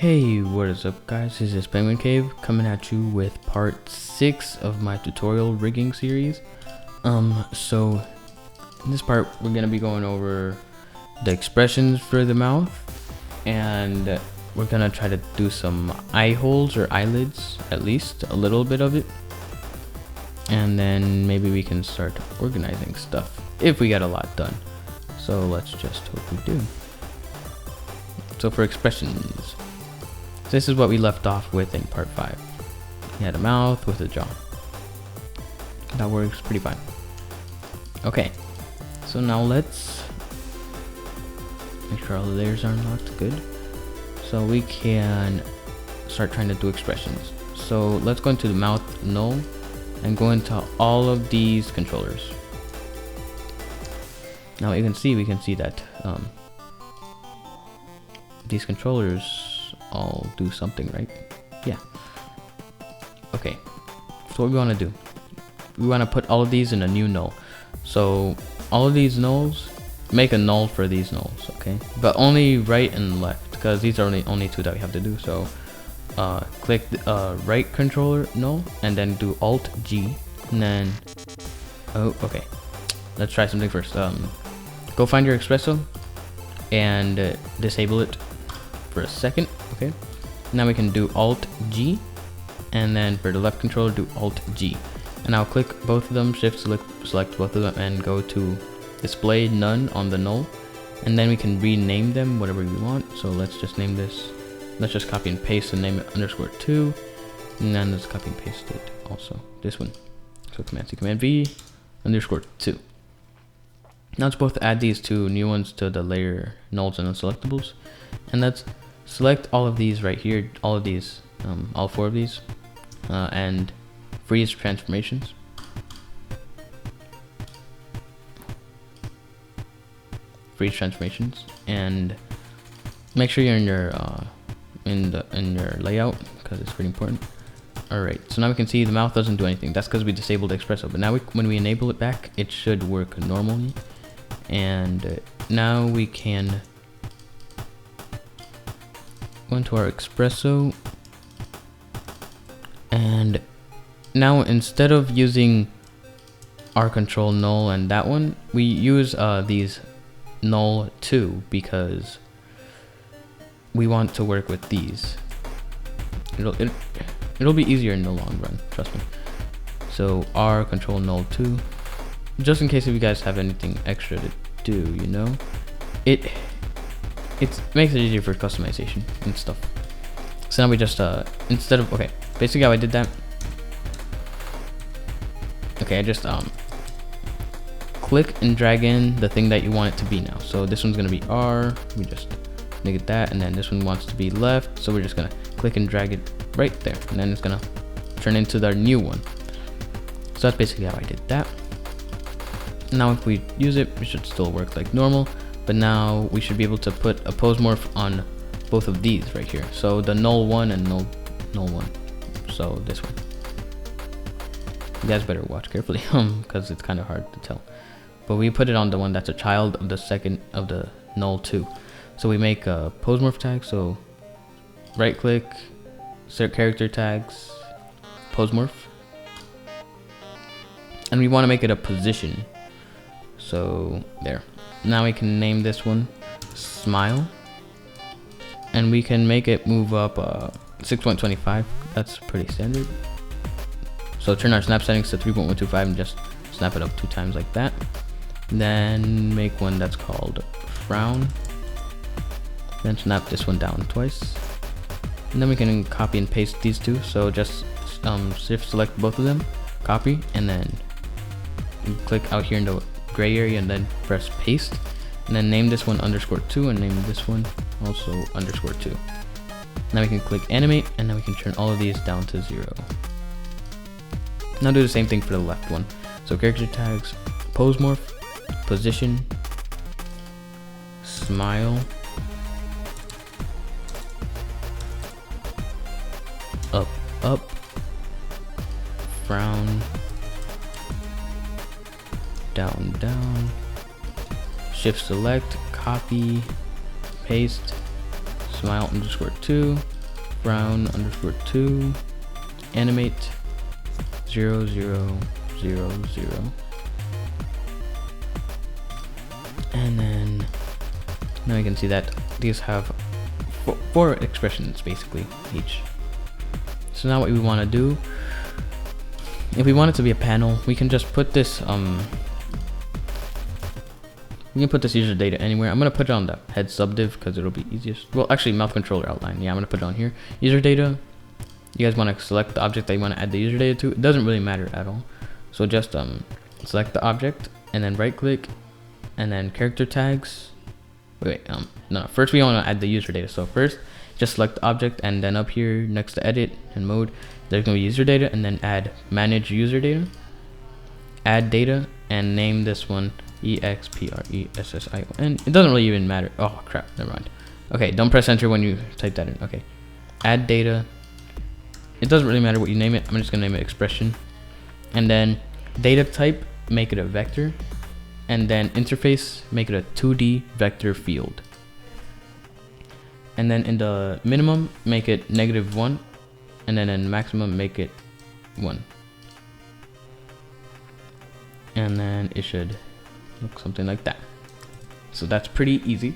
Hey, what is up guys, this is Penguin Cave coming at you with part 6 of my tutorial rigging series. So in this part we're going to be going over the expressions for the mouth, and we're going to try to do some eye holes or eyelids, at least a little bit of it, and then maybe we can start organizing stuff if we get a lot done. So let's just hope we do. So for expressions, this is what we left off with in part 5. We had a mouth with a jaw. That works pretty fine. Okay, so now let's make sure all the layers are unlocked. Good. So we can start trying to do expressions. So let's go into the mouth null and go into all of these controllers. Now you can see, we can see that these controllers all do something, right? Yeah. Okay, so what we want to do, we want to put all of these in a new null. So all of these nulls, make a null for these nulls, okay? But only right and left, because these are only two that we have to do. So click the right controller null and then do Alt G, and then okay, let's try something first. Go find your Xpresso and disable it for a second. Okay, now we can do Alt G, and then for the left controller do Alt G, and I'll click both of them, shift select both of them, and go to display none on the null, and then we can rename them whatever we want. So let's just name this, let's just copy and paste and name it _2, and then let's copy and paste it also this one. So Command C Command V _2. Now let's both add these two new ones to the layer nulls and unselectables, and let's select all of these right here, all of these, all 4 of these, and freeze transformations. Freeze transformations, and make sure you're in your in your layout, because it's pretty important. All right, so now we can see the mouth doesn't do anything. That's because we disabled Xpresso, but now when we enable it back, it should work normally. And now we can go into our Xpresso, and now instead of using our control null and that one, we use these null 2, because we want to work with these. It'll be easier in the long run, trust me. So our control null 2, just in case if you guys have anything extra to do, you know, it makes it easier for customization and stuff. So now we just instead of, okay, basically how I did that, okay, I just click and drag in the thing that you want it to be now. So this one's gonna be R, we just make it that, and then this one wants to be left, so we're just gonna click and drag it right there, and then it's gonna turn into the new one. So that's basically how I did that. Now if we use it, it should still work like normal, but now we should be able to put a pose morph on both of these right here. So the null 1 and null 1. So this one. You guys better watch carefully, because it's kind of hard to tell. But we put it on the one that's a child of the second of the null 2. So we make a pose morph tag. So right click, insert character tags, pose morph, and we want to make it a position. So there. Now we can name this one smile, and we can make it move up 6.25. That's pretty standard. So turn our snap settings to 3.125 and just snap it up 2 times like that. Then make one that's called frown, then snap this one down twice, and then we can copy and paste these two. So just shift select both of them, copy, and then click out here in the gray area and then press paste, and then name this one _2 and name this one also _2. Now we can click animate, and now we can turn all of these down to 0. Now do the same thing for the left one. So character tags, pose morph, position, smile, up, frown, down, shift select, copy, paste, smile _2, frown underscore 2 animate 0 0 0 0, and then now you can see that these have four expressions basically each. So now what we want to do, if we want it to be a panel, we can just put this we can put this user data anywhere. I'm gonna put it on the head subdiv because it'll be easiest. Well, actually, mouth controller outline. Yeah, I'm gonna put it on here. User data. You guys want to select the object that you want to add the user data to. It doesn't really matter at all. So just select the object and then right click, and then character tags. No. First we want to add the user data. So first, just select the object, and then up here next to edit and mode, there's gonna be user data, and then add manage user data. Add data and name this one Expression. It doesn't really even matter. Oh crap, never mind. Okay, don't press enter when you type that in. Okay, add data. It doesn't really matter what you name it. I'm just gonna name it expression, and then data type, make it a vector, and then interface, make it a 2D vector field, and then in the minimum make it -1, and then in maximum make it 1, and then it should look something like that. So that's pretty easy.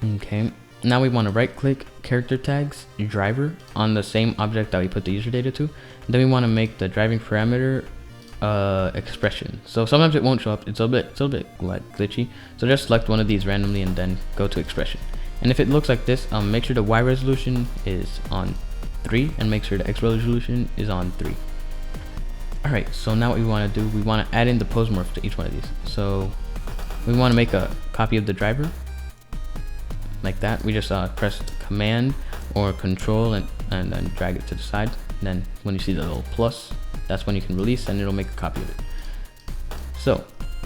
Okay, now we want to right click character tags driver on the same object that we put the user data to. Then we want to make the driving parameter expression. So sometimes it won't show up. It's a bit like glitchy. So just select one of these randomly and then go to expression. And if it looks like this, make sure the Y resolution is on 3 and make sure the X resolution is on 3. Alright, so now what we want to do, we want to add in the pose morph to each one of these. So we want to make a copy of the driver like that. We just press command or control and then drag it to the side. And then when you see the little plus, that's when you can release and it'll make a copy of it. So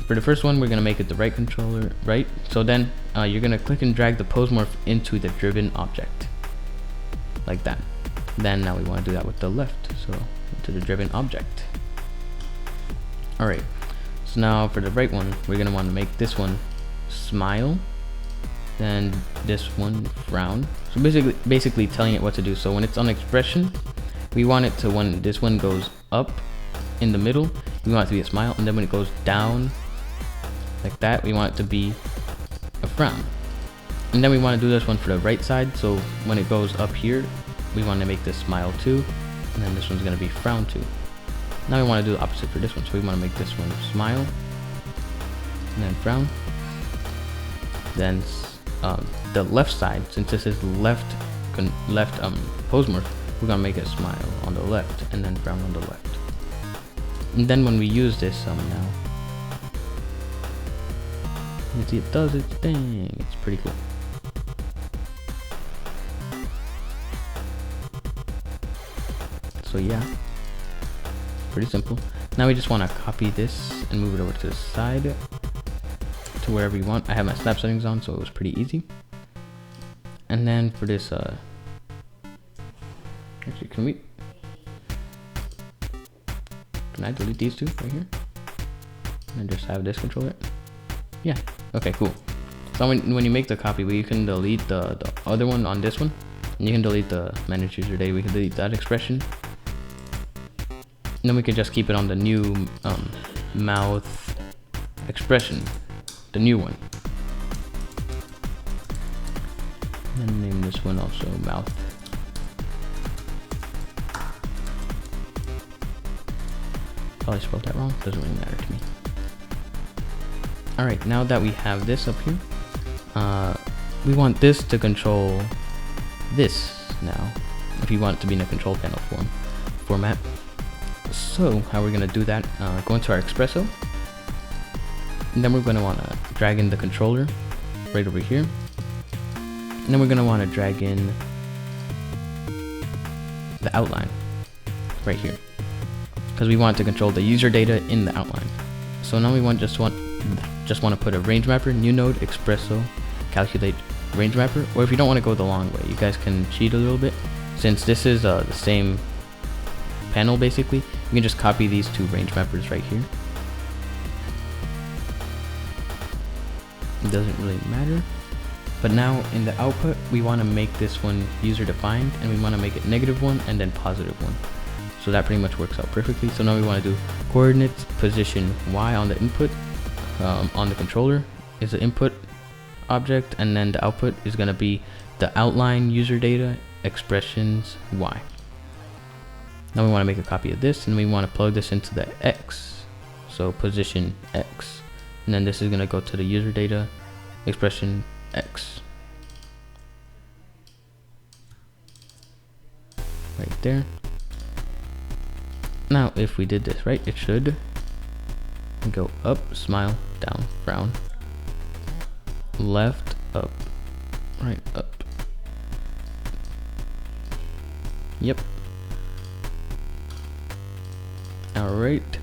for the first one, we're going to make it the right controller, right? So then you're going to click and drag the pose morph into the driven object like that. Then now we want to do that with the left, so into the driven object. Alright, so now for the right one, we're going to want to make this one smile, then this one frown. So basically telling it what to do. So when it's on expression, we want it to, when this one goes up in the middle, we want it to be a smile, and then when it goes down like that, we want it to be a frown. And then we want to do this one for the right side. So when it goes up here, we want to make this smile too, and then this one's going to be frown too. Now we want to do the opposite for this one. So we want to make this one smile and then frown. Then the left side, since this is left pose morph, we're gonna make it smile on the left and then frown on the left. And then when we use this now, you see it does its thing. It's pretty cool. So yeah, pretty simple. Now we just want to copy this and move it over to the side to wherever you want. I have my snap settings on, so it was pretty easy. And then for this actually, can I delete these two right here and just have this controller? Yeah, okay, cool. So when you make the copy, you can delete the other one on this one, and you can delete the manage user data. We can delete that expression, and then we can just keep it on the new mouth expression, the new one. And name this one also mouth. Probably spelled that wrong, doesn't really matter to me. Alright, now that we have this up here, we want this to control this now, if you want it to be in a control panel format. So how we're going to do that, go into our Xpresso, and then we're going to want to drag in the controller right over here, and then we're going to want to drag in the outline right here, because we want to control the user data in the outline. So now we just want to put a range mapper, new node, Xpresso, calculate range mapper. Or if you don't want to go the long way, you guys can cheat a little bit. Since this is the same panel basically, you can just copy these two range mappers right here. It doesn't really matter. But now in the output, we want to make this one user defined, and we want to make it -1 and then +1. So that pretty much works out perfectly. So now we want to do coordinates position y on the input, on the controller is the input object, and then the output is going to be the outline user data expressions y. Now we want to make a copy of this, and we want to plug this into the x. So position x, and then this is going to go to the user data expression x. Right there. Now if we did this right, it should go up, smile, down, frown, left, up, right, up. Yep. Alright.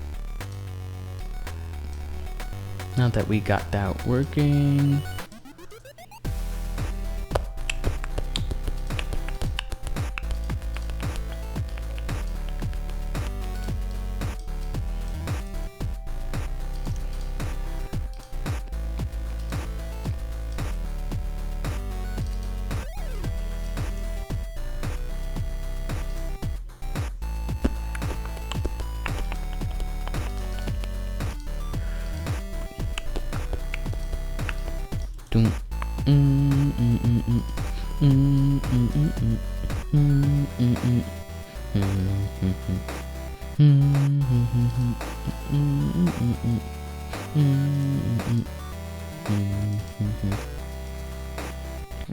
Now that we got that working,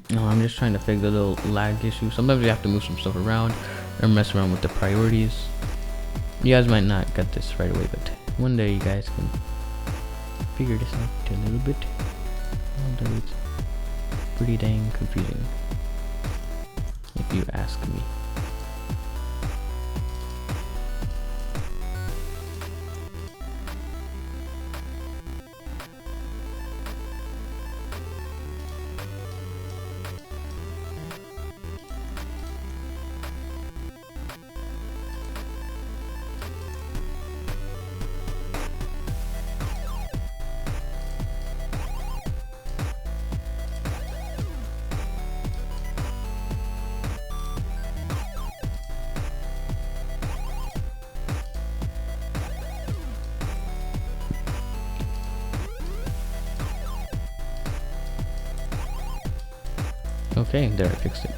no, I'm just trying to fix the little lag issue. Sometimes you have to move some stuff around or mess around with the priorities. You guys might not get this right away, but one day you guys can figure this out a little bit. Although it's pretty dang confusing, if you ask me. Okay, there, I fixed it.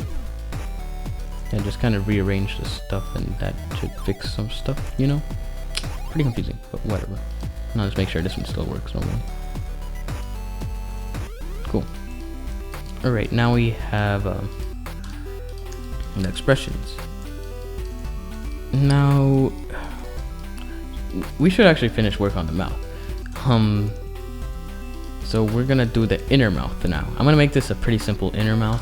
I just kind of rearranged the stuff, and that should fix some stuff, you know? Pretty confusing, but whatever. Now let's make sure this one still works normally. Cool. Alright, now we have the expressions. Now, we should actually finish work on the mouth. So we're gonna do the inner mouth now. I'm gonna make this a pretty simple inner mouth.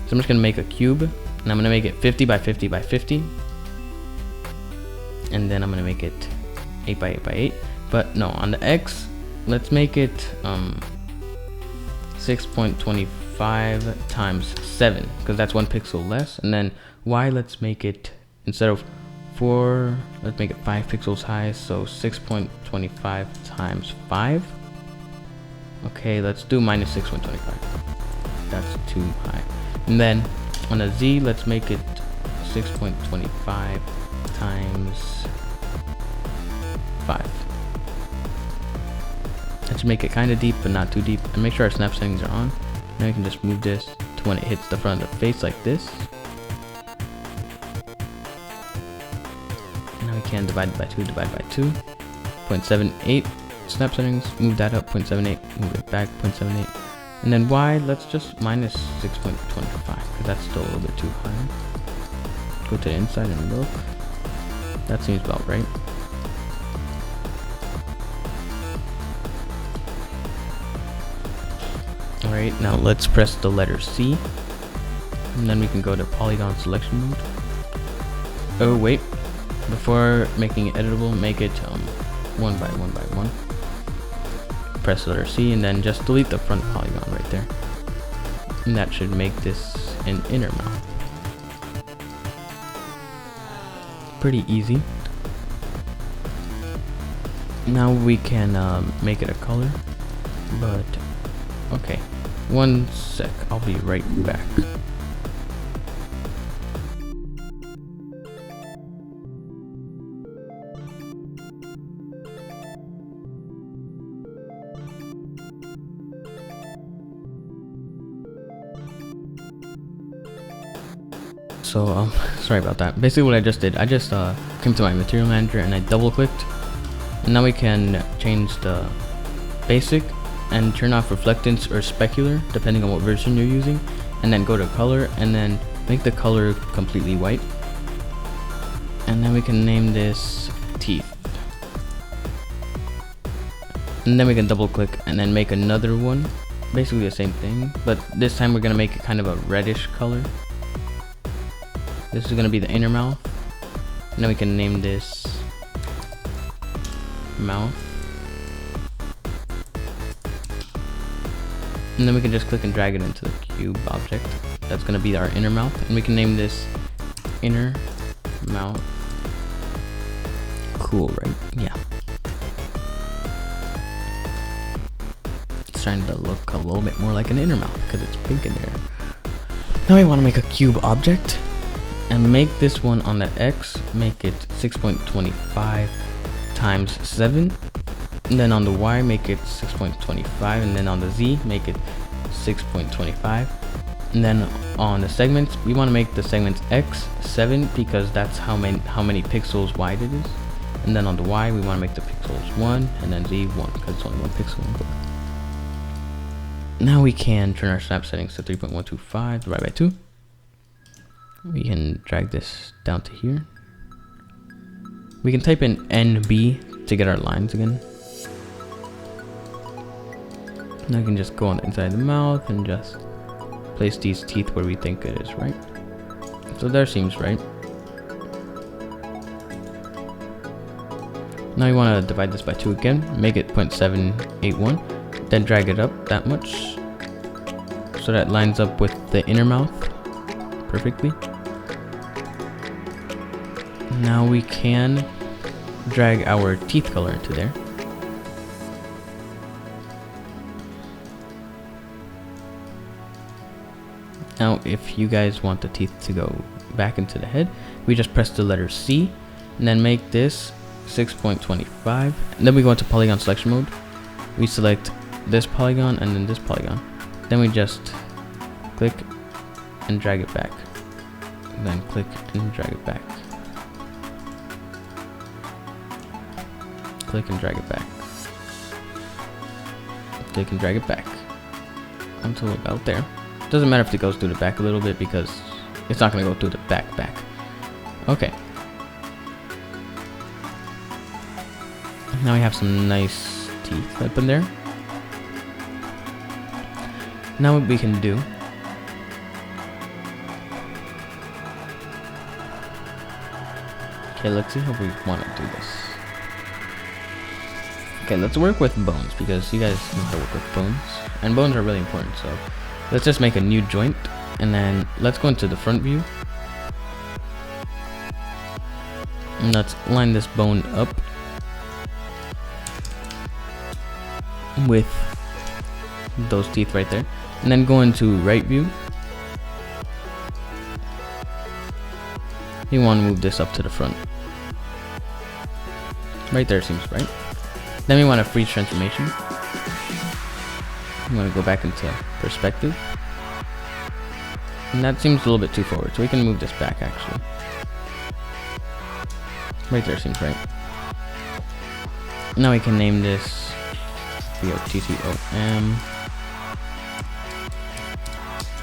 So I'm just gonna make a cube, and I'm gonna make it 50 by 50 by 50. And then I'm gonna make it 8 by 8 by 8. But no, on the X, let's make it 6.25 times 7, because that's 1 pixel less. And then Y, let's make it, instead of 4, let's make it 5 pixels high, so 6.25 times 5. Okay, let's do minus 6.25. That's too high. And then on a Z, let's make it 6.25 times 5. Let's make it kind of deep, but not too deep. And make sure our snap settings are on. Now you can just move this to when it hits the front of the face like this. Now we can divide by 2, divide by 2. 0.78 snap settings, move that up, 0.78, move it back, 0.78. And then Y, let's just minus 6.25, because that's still a little bit too high. Go to the inside and look. That seems about right. Alright, now let's press the letter C. And then we can go to polygon selection mode. Oh wait, before making it editable, make it 1 by 1 by 1. Press the letter C and then just delete the front polygon right there. And that should make this an inner mouth. Pretty easy. Now we can make it a color, but okay. 1 sec, I'll be right back. So sorry about that. Basically what I just did, I just came to my material manager and I double clicked, and now we can change the basic and turn off reflectance or specular depending on what version you're using, and then go to color and then make the color completely white, and then we can name this teeth, and then we can double click and then make another one, basically the same thing, but this time we're gonna make it kind of a reddish color. This is gonna be the inner mouth, and then we can name this mouth, and then we can just click and drag it into the cube object. That's gonna be our inner mouth, and we can name this inner mouth. Cool, right? Yeah. It's trying to look a little bit more like an inner mouth because it's pink in there. Now we want to make a cube object and make this one on the X, make it 6.25 times 7, and then on the Y make it 6.25, and then on the Z make it 6.25, and then on the segments we want to make the segments X 7 because that's how many pixels wide it is, and then on the Y we want to make the pixels 1 and then Z 1 because it's only 1 pixel. Now we can turn our snap settings to 3.125 divided by 2. We can drag this down to here. We can type in NB to get our lines again. Now we can just go on the inside of the mouth and just place these teeth where we think it is, right? So there seems right. Now you want to divide this by 2 again, make it 0.781, then drag it up that much so that lines up with the inner mouth perfectly. Now we can drag our teeth color into there. Now if you guys want the teeth to go back into the head, we just press the letter C and then make this 6.25, and then we go into polygon selection mode. We select this polygon and then this polygon, then we just click and drag it back, and then click and drag it back, click and drag it back, click and drag it back until about there. Doesn't matter if it goes through the back a little bit because it's not going to go through the back. Okay. Now we have some nice teeth up in there. Now what we can do, okay, let's see how we want to do this. Okay, let's work with bones because you guys know how to work with bones, and bones are really important. So let's just make a new joint, and then let's go into the front view, and let's line this bone up with those teeth right there, and then go into right view. You want to move this up to the front. Right there seems right. Then we want a freeze transformation. I'm going to go back into perspective. And that seems a little bit too forward, so we can move this back actually. Right there seems right. Now we can name this BOTTOM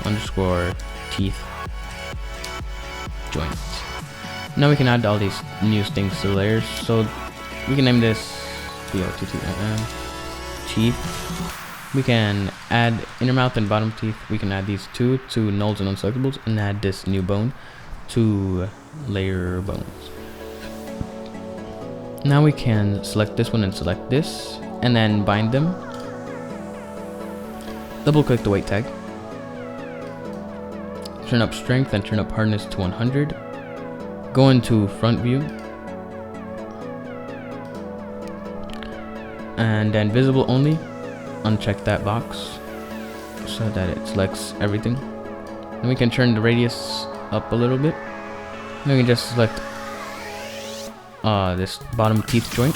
underscore teeth joint. Now we can add all these new things to the layers. So we can name this BOTTOM teeth. We can add inner mouth and bottom teeth. We can add these two to nulls and unselectables, and add this new bone to layer bones. Now we can select this one and select this, and then bind them. Double click the weight tag. Turn up strength and turn up hardness to 100. Go into front view. And then visible only. Uncheck that box. so that it selects everything. Then we can turn the radius up a little bit. Then we can just select this bottom teeth joint.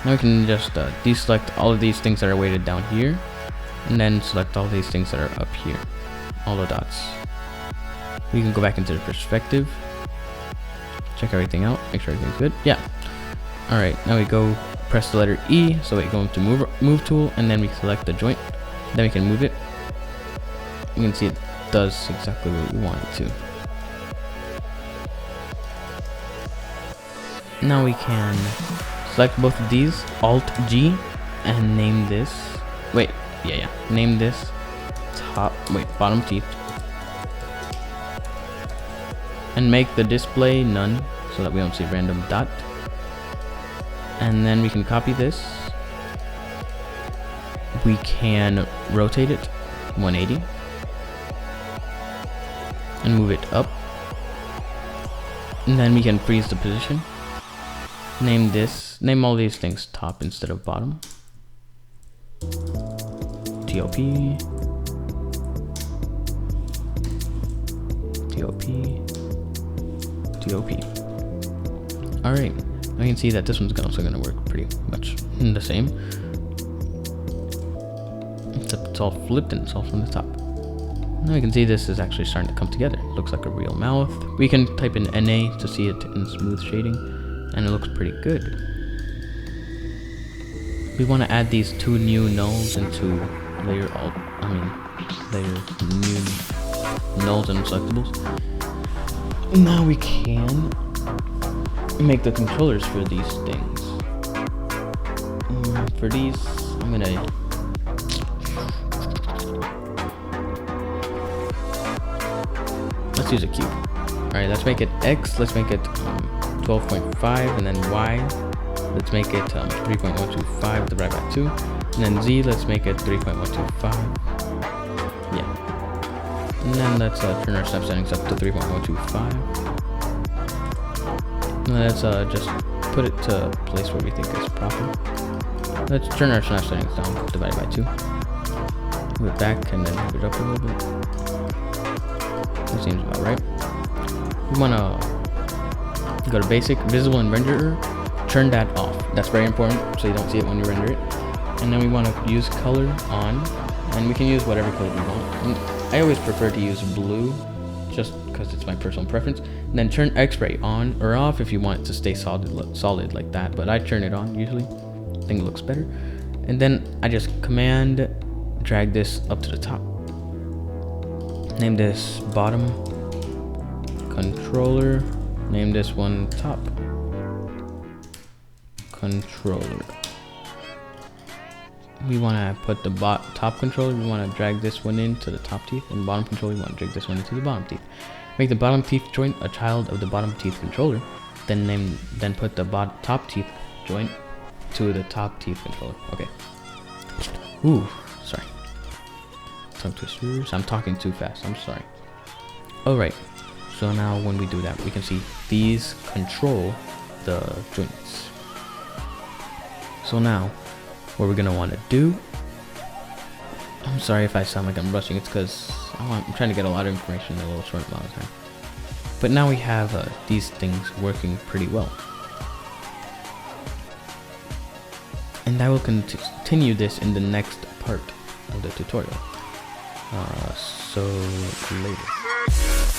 Now we can just deselect all of these things that are weighted down here, and then select all these things that are up here, all the dots. We can go back into the perspective, check everything out, make sure everything's good. Yeah. All right, now we go press the letter E, so we go into move tool, and then we select the joint. Then we can move it. You can see it does exactly what we want it to. Now we can select both of these, Alt G, and name this. Name this bottom teeth, and make the display none so that we don't see random dot. And then we can copy this. We can rotate it 180 and move it up. And then we can freeze the position. Name all these things top instead of bottom. TOP. Alright, I can see that this one's also going to work pretty much the same. Except it's all flipped and it's all from the top. Now you can see this is actually starting to come together. It looks like a real mouth. We can type in NA to see it in smooth shading, and it looks pretty good. We want to add these two new nulls into layer new nulls and selectables. Now we can make the controllers for these things. For these, I'm gonna let's use a cube. Alright, let's make it X, let's make it 12.5, and then Y, let's make it 3.125 divided by 2, and then Z, let's make it 3.125. Yeah. And then let's turn our snap settings up to 3.125. And let's just put it to a place where we think is proper. Let's turn our snap settings down, divided by 2. Move it back and then move it up a little bit. That seems about right. We want to go to basic, visible, and renderer. Turn that off. That's very important, so you don't see it when you render it. And then we want to use color on, and we can use whatever color we want. And I always prefer to use blue, just because it's my personal preference. And then turn X-ray on or off if you want it to stay solid like that. But I turn it on usually. I think it looks better. And then I just command drag this up to the top. Name this bottom controller. Name this one top controller. We want to put the top controller, we want to drag this one into the top teeth, and bottom controller, we want to drag this one into the bottom teeth. Make the bottom teeth joint a child of the bottom teeth controller, then put the top teeth joint to the top teeth controller. Okay. Ooh, sorry. Tongue twisters. I'm talking too fast. I'm sorry. Alright. So now when we do that, we can see these control the joints. So now, what we're gonna want to do, I'm sorry if I sound like I'm rushing, it's because I'm trying to get a lot of information in a little short amount of time. But now we have these things working pretty well. And I will continue this in the next part of the tutorial. So later.